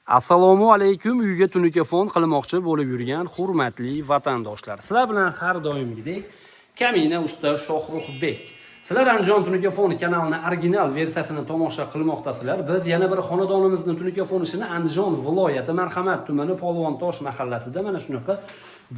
Assalomu alaykum, uyga tunikafon qilmoqchi bo'lib yurgan hurmatli vatandoshlar. Sizlar bilan har doimgidek Kamina usta Shohruxbek. Sizlar Andijon tunikafon kanalining original versiyasini tomosha qilmoqdasizlar. Biz yana bir xonadonimizning tunikafon ishini Andijon viloyati Marhamat tumani Polvontosh mahallasida mana shunaqa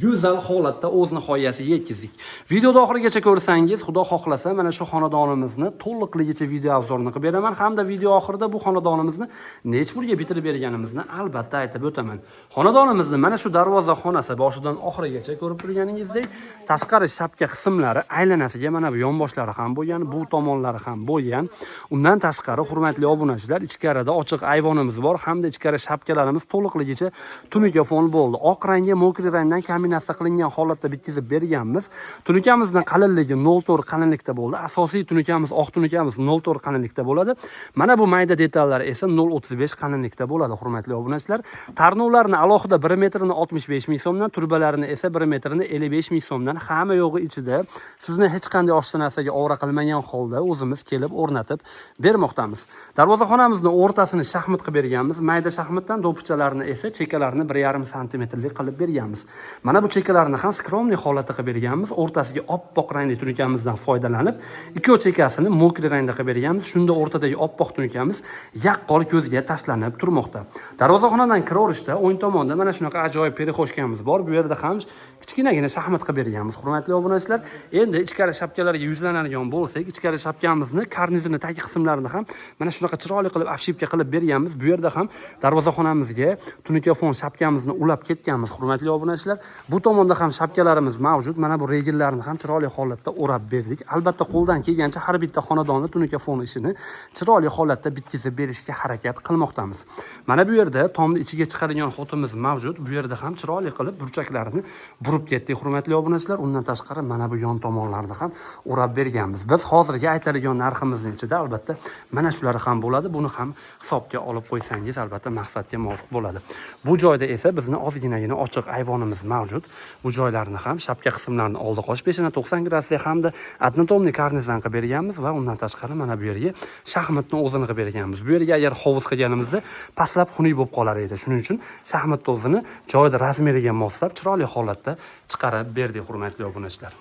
go'zal holatda o'z nihoyasiga yetkazdik. Videoni oxirigacha ko'rsangiz, xudo xohlasa mana shu xonadonimizni to'liqligicha video obzorini qilib beraman hamda video oxirida bu xonadonimizni nech pulga bitirib berganimizni albatta aytib o'taman. Xonadonimizni mana shu darvoza xonasi boshidan oxirigacha ko'rib turganingizdek, tashqari shapka qismlari aylanasiga mana bu yonboshlari ham bo'lgan, bu tomonlari ham bo'lgan. Undan tashqari hurmatli obunachilar, ichkarida ochiq ayvonimiz bor hamda ichkari shapkalarimiz to'liqligicha tunikafon bo'ldi. Oq rangga mokri rangdan kombinatsiya qilingan holatda bitkizib berganmiz. Tunukamizning qalinligi 0.4 qalinlikda bo'ldi. Asosiy tunikamiz oq tunikamiz 0.4 qalinlikda bo'ladi. Mana bu mayda detallar esa 0.35 qalinlikda bo'ladi, hurmatli obunachilar. Tarnovlarni alohida 1 metrini 65 ming so'mdan, turbalarini esa 1 metrini 55 ming so'mdan, hamma yo'g'i ichida sizni hech qanday oshxona narsaga ovra qilmagan holda o'zimiz kelib o'rnatib bermoqdamiz. Darvozaxonamizning o'rtasini shaxmat qilib berganmiz. Mayda shaxmatdan do'ppichalarni esa chekalarini 1,5 santimetrlik qilib berganmiz. Mana bu chekalarni ham skromli holatda qilib berganmiz. O'rtasiga oppoq rangli tunikamizdan foydalanib, ikki chekasini mokri rangda qilib berganmiz. Shunda o'rtadagi oppoq tunikamiz yaqqol ko'zga tashlanib turmoqda. Darvozaxonadan kiraverishda o'ng tomonda mana shunaqa ajoyib perexoshkamiz bor. Bu yerda ham kichkinagina shaxmat qilib berganmiz, hurmatli obunachilar. Endi ichkari shapkalarga yuzlanadigan bo'lsak, ichkari shapkamizni karnizini tagi qismlarini ham mana shunaqa chiroyli qilib obshipka qilib berganmiz. Bu yerda ham darvozaxonamizga tunikafon shapkamizni ulab ketganmiz, hurmatli obunachilar. Bu tomonda ham shapkalarimiz mavjud. Mana bu regellarni ham chiroyli holatda o'rab berdik. Albatta qo'ldan kelgancha har bitta xonadonda tunikafon ishini chiroyli holatda bitkizib berishga harakat qilmoqdamiz. Mana bu yerda tomni ichiga chiqadigan xotimiz mavjud. Bu yerda ham chiroyli qilib burchaklarini burib ketdik, hurmatli obunachilar. Undan tashqari mana bu yon tomonlarda ham o'rab berganmiz. Biz hozirgi aytadigan narximizning ichida albatta mana shular ham bo'ladi. Buni ham hisobga olib qo'ysangiz albatta maqsadga muvofiq bo'ladi. Bu joyda esa bizni ozginagina ochiq ayvonimiz mavjud. Bu joylarni ham shapka qismlarini oldi qo'sh peshana 90 grassiya hamda adnotomli karnizdan qilib berganmiz va undan tashqari mana bu yerga shaxmatni o'zini qilib berganmiz. Bu yerga agar hovuz qilganimizda pastlab xunuk bo'lib qolar edi. Shuning uchun shaxmatni o'zini joyida razmeriga moslab chiroyli holatda chiqarib berdik, hurmatli obunachilar.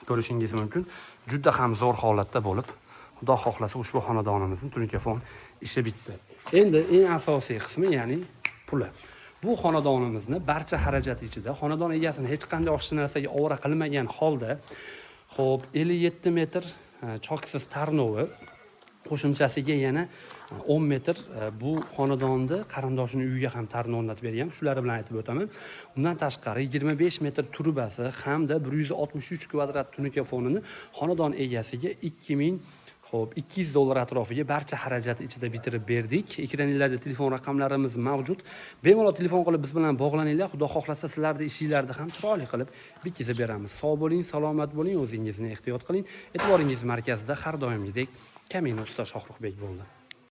Ko'rishingiz mumkin, juda ham zo'r holatda bo'lib, xudo xohlasa ushbu xonadonimizning tunikafon ishi bitdi. Endi eng asosiy qismi, ya'ni puli. Bu xonadonimizni barcha xarajat ichida, xonadon egasini hech qanday oshxona narsaga ovra qilmagan holda, xo'p, 57 metr choksiz tarnovi, qo'shimchasiga yana 10 metr bu xonadonda qarindoshining uyiga ham tarnov o'rnatib bergan. Shular bilan aytib o'taman. Undan tashqari 25 metr turbasi hamda 163 kvadrat tunikafonini xonadon egasiga 200 dollar atrofiga barcha xarajat ichida bitirib berdik. Ekraningizda telefon raqamlarimiz mavjud. Bemalol telefon qilib biz bilan bog'laninglar. Xudo xohlasa sizlarning ishingizda ham chiroyli qilib bitkizib beramiz. Sog' bo'ling, salomat bo'ling, o'zingizni ehtiyot qiling. E'tiboringiz markazida har doimgidek Kamina usta Shohruxbek bo'ldi.